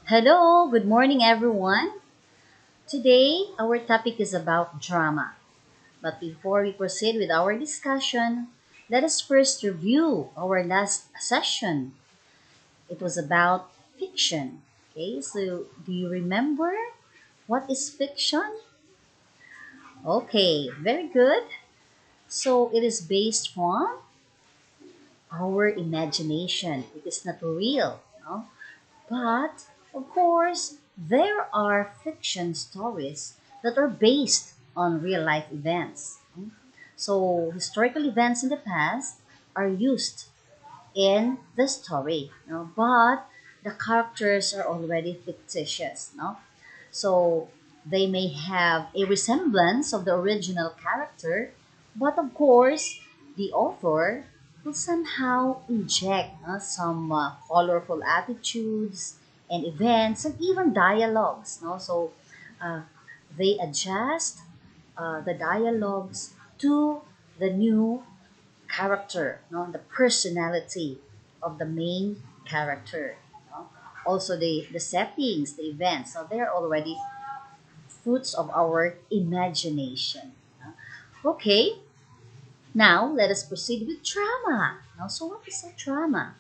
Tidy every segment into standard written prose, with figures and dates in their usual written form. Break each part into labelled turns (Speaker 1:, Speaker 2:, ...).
Speaker 1: Hello, good morning everyone. Today our topic is about drama. But before we proceed with our discussion, let us first review our last session. It was about fiction. Okay, so do you remember what is fiction? Okay, very good. So it is based on our imagination. It is not real, no? But, of course, there are fiction stories that are based on real life events. So, historical events in the past are used in the story, but the characters are already fictitious. No? So, they may have a resemblance of the original character, but of course, the author will somehow inject some colorful attitudes and events and even dialogues. No? So, uh, they adjust the dialogues to the new character, the personality of the main character. Also, the settings, the events, so they're already fruits of our imagination. Okay, now let us proceed with drama. So what is a drama?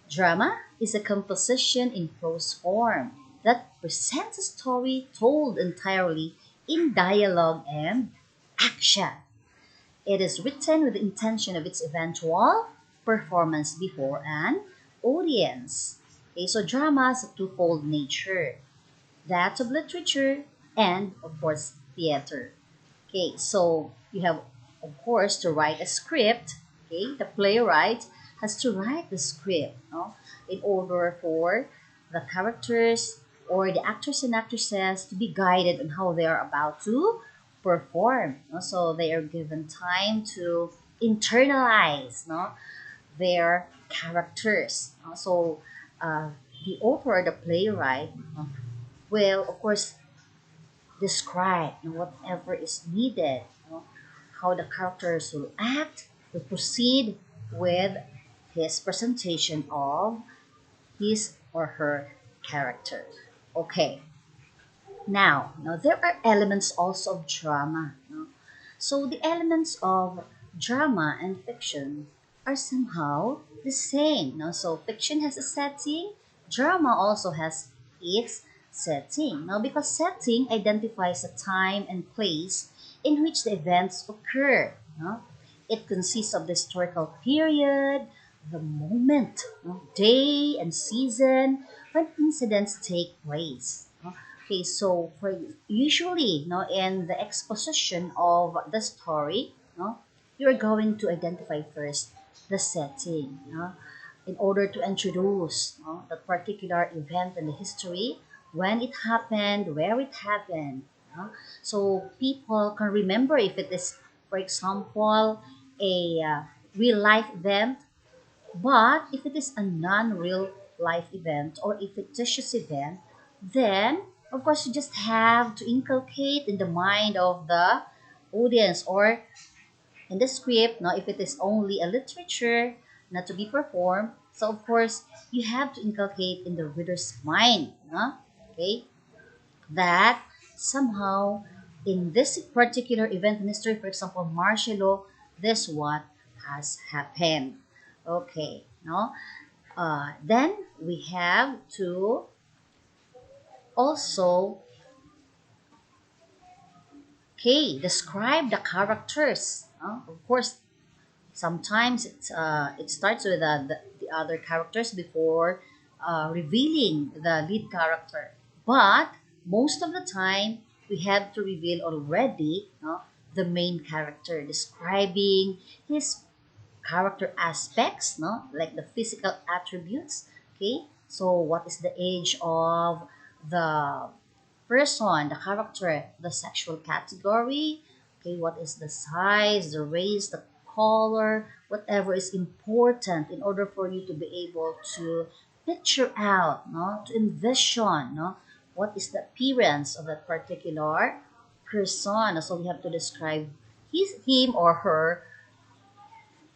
Speaker 1: Drama is a composition in prose form that presents a story told entirely in dialogue and action. It is written with the intention of its eventual performance before an audience. Okay, so drama has a twofold nature, that of literature and, of course, theater. Okay, so you have, of course, to write a script. Okay, the playwright has to write the script, in order for the characters or the actors and actresses to be guided on how they are about to perform. So they are given time to internalize, their characters. So uh, the author or the playwright will, of course, describe whatever is needed, how the characters will act, will proceed with his presentation of his or her character. Okay, now there are elements also of drama. So the elements of drama and fiction are somehow the same. So fiction has a setting, drama also has its setting. Now because setting identifies a time and place in which the events occur. It consists of the historical period, the moment, day and season when incidents take place. Okay, so for usually, in the exposition of the story, you're going to identify first the setting, in order to introduce that particular event in the history, when it happened, where it happened. So people can remember if it is, for example, a real life event, but if it is a non-real life event or a fictitious event, then of course you just have to inculcate in the mind of the audience or in the script. Now, if it is only a literature not to be performed, so of course you have to inculcate in the reader's mind, okay, that somehow in this particular event in history, for example, martial law, this what has happened. Okay, no? Then we have to also, okay, describe the characters. Of course, sometimes it starts with the other characters before revealing the lead character. But most of the time, we have to reveal already the main character, describing his character aspects, like the physical attributes. Okay, so what is the age of the person, the character, the sexual category, okay, what is the size, the race, the color, whatever is important in order for you to be able to picture out, to envision, what is the appearance of that particular person. So we have to describe him or her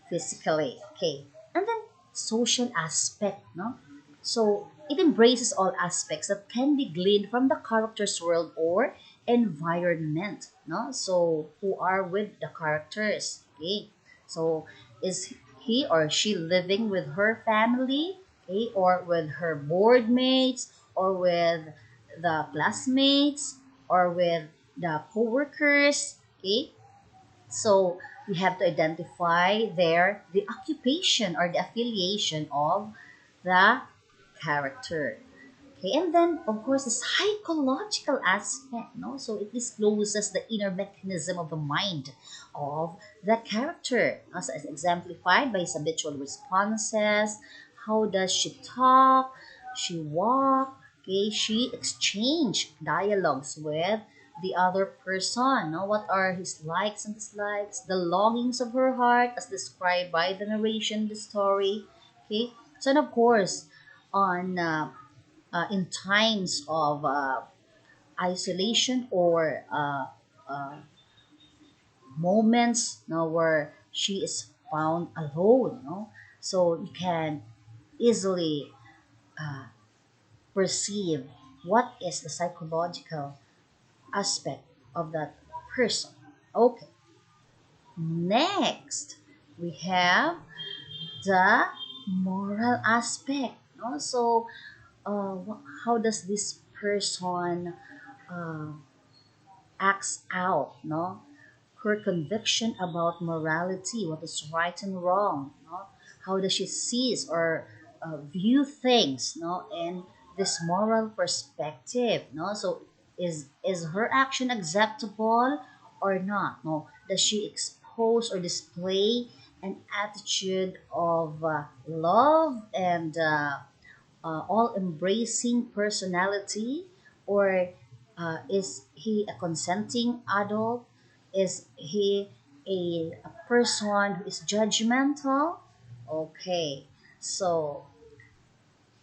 Speaker 1: physically. Okay. And then social aspect, So it embraces all aspects that can be gleaned from the character's world or environment. No, so who are with the characters? Okay, so is he or she living with her family? Okay, or with her board mates, or with the classmates, or with the co-workers? Okay, so we have to identify there the occupation or the affiliation of the character. Okay, and then of course the psychological aspect, no? So it discloses the inner mechanism of the mind of the character, as exemplified by his habitual responses. How does she talk? She walk. Okay, she exchange dialogues with the other person. No? What are his likes and dislikes? The longings of her heart, as described by the narration, the story. Okay, so and of course, on in times of isolation or moments, no, where she is found alone, no, so you can easily perceive what is the psychological aspect of that person. Okay, next we have the moral aspect, no? So how does this person uh, acts out, no? Her conviction about morality, what is right and wrong, no? How does she sees or view things, no? In this moral perspective, no? So is her action acceptable or not, no? Does she expose or display an attitude of love and all embracing personality, or is he a consenting adult? Is he a person who is judgmental? Okay, so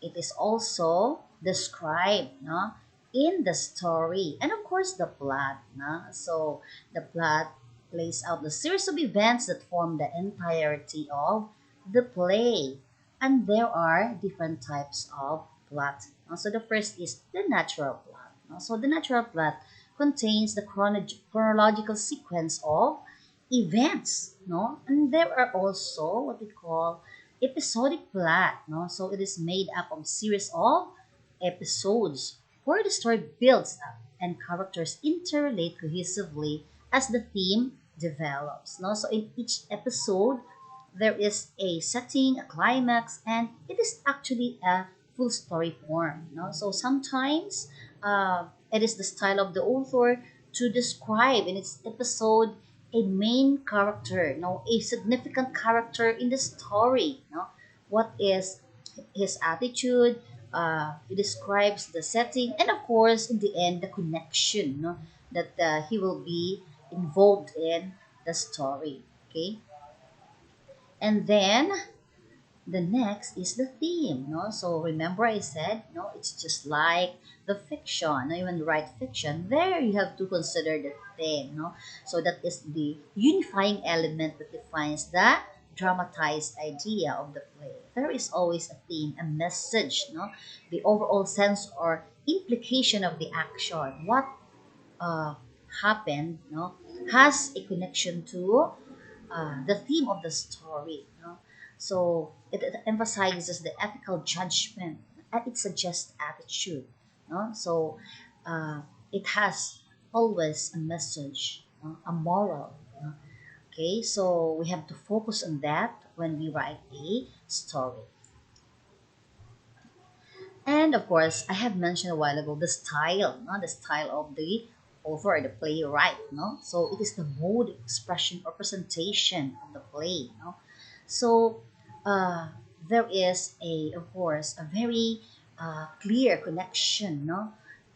Speaker 1: it is also described, no, in the story, and of course the plot, no? So the plot plays out the series of events that form the entirety of the play, and there are different types of plot, no? So the first is the natural plot, no? So the natural plot contains the chronological sequence of events, no, and there are also what we call episodic plot, no? So it is made up of series of episodes where the story builds up and characters interrelate cohesively as the theme develops, no? So in each episode there is a setting, a climax, and it is actually a full story form, no? So sometimes it is the style of the author to describe in its episode a main character, no, a significant character in the story, no, what is his attitude. He describes the setting, and of course, in the end, the connection, no, that he will be involved in the story. Okay, and then the next is the theme, no? So remember I said, no, it's just like the fiction. No? When you write fiction, there you have to consider the theme, no? So that is the unifying element that defines the dramatized idea of the play. There is always a theme, a message, no? The overall sense or implication of the action. What uh, happened, no, has a connection to the theme of the story. No? So it emphasizes the ethical judgment and it suggests attitude. No? So uh, it has always a message, no? A moral. No? Okay, so we have to focus on that when we write a story. And of course, I have mentioned a while ago the style, no? The style of the author or the playwright. No? So it is the mode, expression, or presentation of the play. No? So uh, there is of course, a very clear connection, no,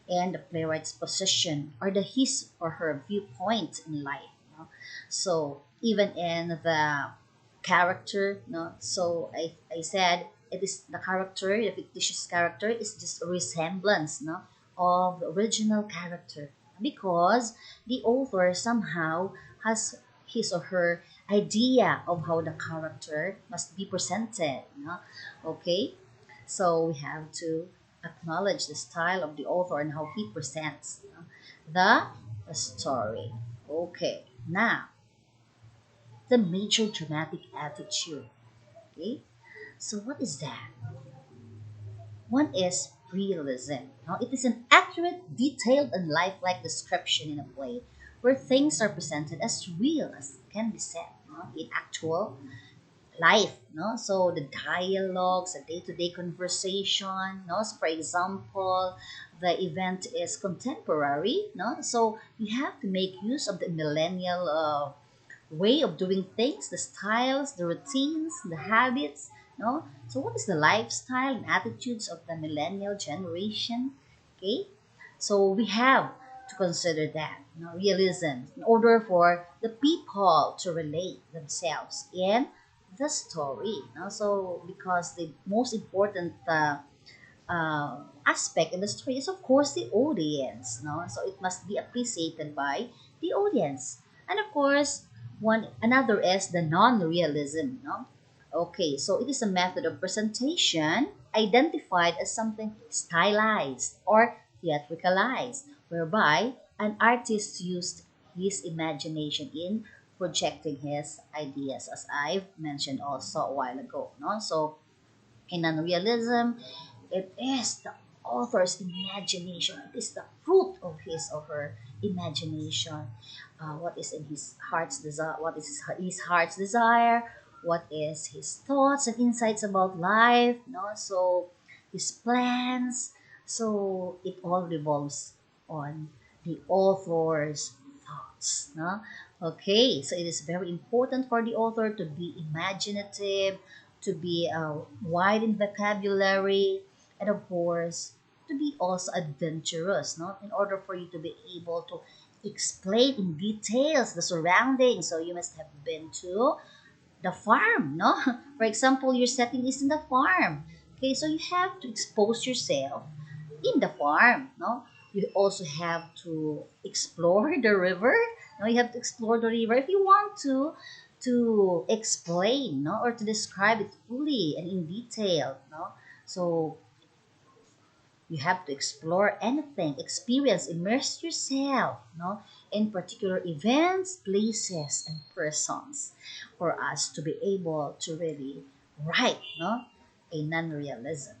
Speaker 1: and the playwright's position or the his or her viewpoint in life. No? So even in the character, no. So I said it is the character, the fictitious character is just a resemblance, no, of the original character because the author somehow has his or her idea of how the character must be presented, no? Okay, so we have to acknowledge the style of the author and how he presents the story. Okay, now the major dramatic attitude. Okay, so what is that? One is realism. Now, it is an accurate, detailed, and lifelike description in a play where things are presented as real as can be said, in actual life. So the dialogues, the day-to-day conversation. So for example, the event is contemporary. So you have to make use of the millennial way of doing things, the styles, the routines, the habits. So what is the lifestyle and attitudes of the millennial generation? Okay, so we have to consider that, realism, in order for the people to relate themselves in the story. So because the most important aspect in the story is of course the audience, so it must be appreciated by the audience. And of course, one another is the non-realism. Okay, so it is a method of presentation identified as something stylized or theatricalized, whereby an artist used his imagination in projecting his ideas, as I've mentioned also a while ago. So in non-realism, it is the author's imagination. It is the fruit of his or her imagination. What is in his heart's desire? What is his heart's desire? What is his thoughts and insights about life? So his plans. So it all revolves on the author's thoughts. No? Okay, so it is very important for the author to be imaginative, to be wide in vocabulary, and of course, to be also adventurous, in order for you to be able to explain in details the surroundings. So you must have been to the farm, no? For example, your setting is in the farm. Okay, so you have to expose yourself in the farm, no? You also have to explore the river. No, you have to explore the river if you want to explain, or to describe it fully and in detail, So you have to explore anything, experience, immerse yourself, in particular events, places, and persons, for us to be able to really write, a non-realism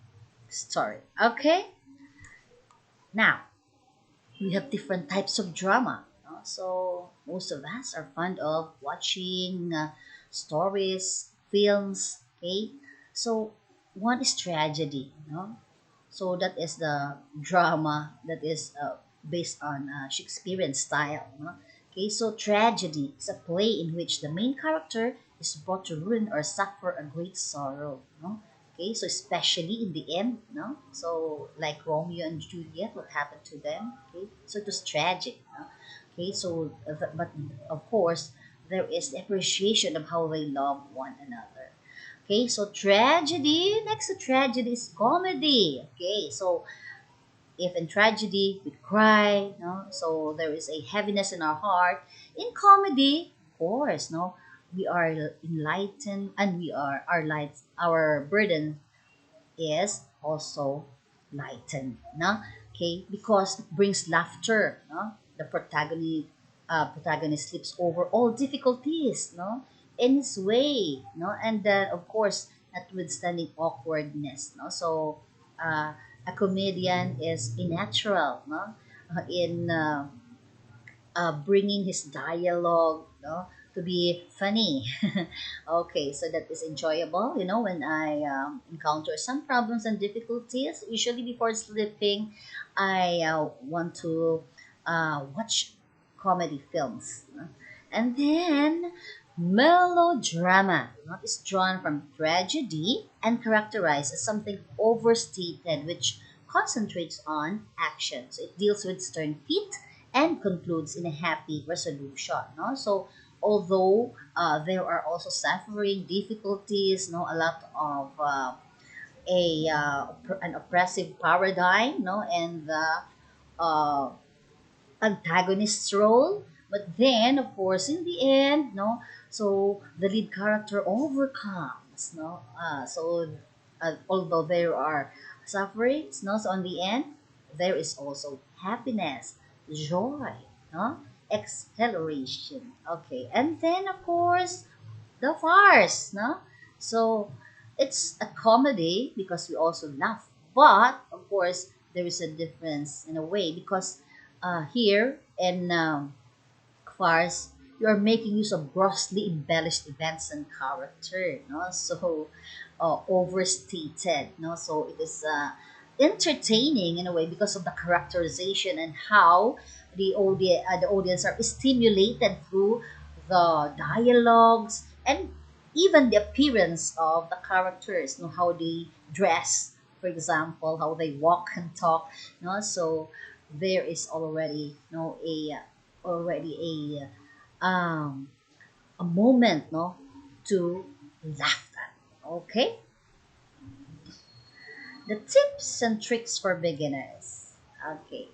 Speaker 1: story. Okay, now we have different types of drama. So most of us are fond of watching stories, films. Okay, so one is tragedy. So that is the drama that is based on Shakespearean style. Okay, so tragedy is a play in which the main character is brought to ruin or suffer a great sorrow. Okay, so especially in the end, so like Romeo and Juliet, what happened to them? Okay, so it was tragic. Okay, so but of course there is the appreciation of how they love one another. Okay, so tragedy. Next to tragedy is comedy. Okay, so if in tragedy we cry, so there is a heaviness in our heart. In comedy, of course, we are enlightened and we are our lights. Our burden is also lightened, okay, because it brings laughter. The protagonist slips over all difficulties, in his way, and then of course notwithstanding awkwardness, so uh, a comedian is a natural, in bringing his dialogue, to be funny. Okay, so that is enjoyable. When I encounter some problems and difficulties, usually before sleeping, I want to watch comedy films. And then melodrama, is drawn from tragedy and characterized as something overstated, which concentrates on action. So it deals with stern feat and concludes in a happy resolution. So although there are also suffering difficulties, a lot of an oppressive paradigm, and the uh, antagonist's role. But then, of course, in the end, so the lead character overcomes, so although there are sufferings, no? So on the end, there is also happiness, joy, no? Exhilaration. Okay, and then of course the farce, no? So it's a comedy because we also laugh, but of course there is a difference in a way because here in farce, you are making use of grossly embellished events and character, no? So overstated, no? So it is entertaining in a way because of the characterization and how the audience are stimulated through the dialogues and even the appearance of the characters, you know, how they dress, for example, how they walk and talk, you know? So there is already, you know, already a moment, no, to laugh at. Okay, the tips and tricks for beginners. Okay,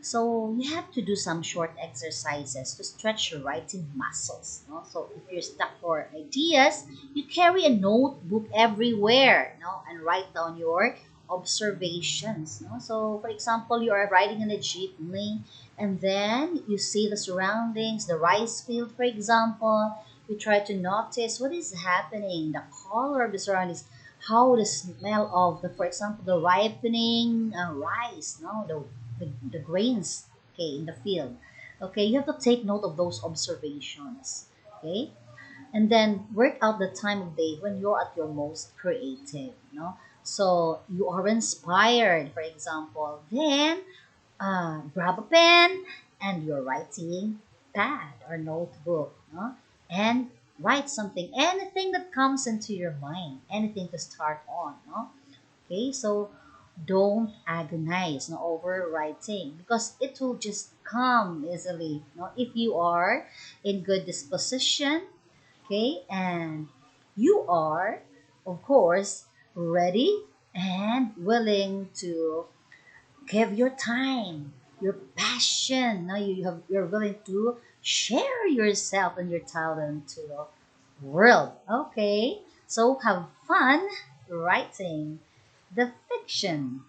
Speaker 1: so you have to do some short exercises to stretch your writing muscles. No? So if you're stuck for ideas, you carry a notebook everywhere, no, and write down your observations. No? So for example, you are riding in a jeepney, and then you see the surroundings, the rice field, for example. You try to notice what is happening, the color of the surroundings, how the smell of the, for example, the ripening rice, no, the grains, okay, in the field. Okay, you have to take note of those observations. Okay, and then work out the time of day when you're at your most creative. No, so you are inspired, for example, then grab a pen and your writing pad or notebook, no? And write something, anything that comes into your mind, anything to start on, no? Okay, so don't agonize, no, over writing because it will just come easily, no, if you are in good disposition, okay, and you are, of course, ready and willing to give your time, your passion. Now you're willing to share yourself and your talent to the world. Okay, so have fun writing the fiction.